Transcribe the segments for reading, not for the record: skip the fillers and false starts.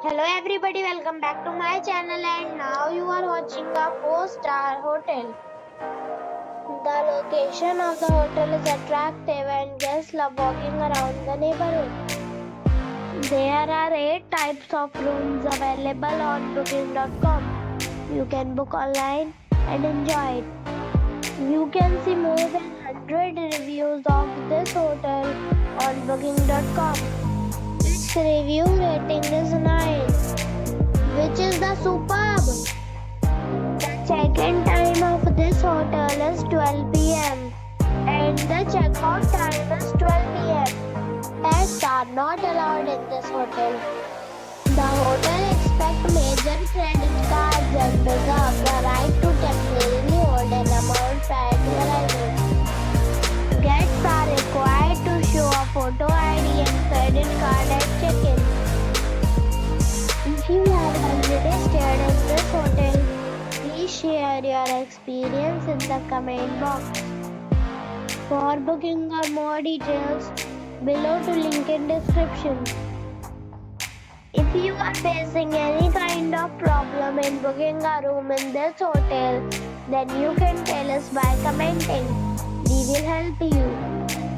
Hello everybody, welcome back to my channel and now you are watching a 4-star hotel. The location of the hotel is attractive and guests love walking around the neighborhood. There are 8 types of rooms available on booking.com. You can book online and enjoy it. You can see more than 100 reviews of this hotel on booking.com. Its review rating is 9, which is the superb. The check-in time of this hotel is 12 p.m. and the check-out time is 12 p.m. Pets are not allowed in this hotel. The hotel expects major credit cards and reserves the right to temporarily hold an amount prior to arrival. Guests are required to show a photo ID and credit card at check-in. If you have already stayed in this hotel, please share your experience in the comment box. For booking or more details, below to link in description. If you are facing any kind of problem in booking a room in this hotel, then you can tell us by commenting. We will help you.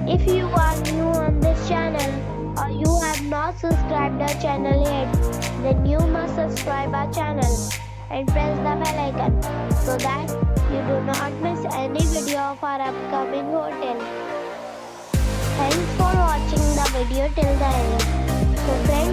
If you are new on this channel or you have not subscribed our channel yet, then you must subscribe our channel and press the bell icon so that you do not miss any video of our upcoming hotel. Thanks for watching the video till the end. So friends,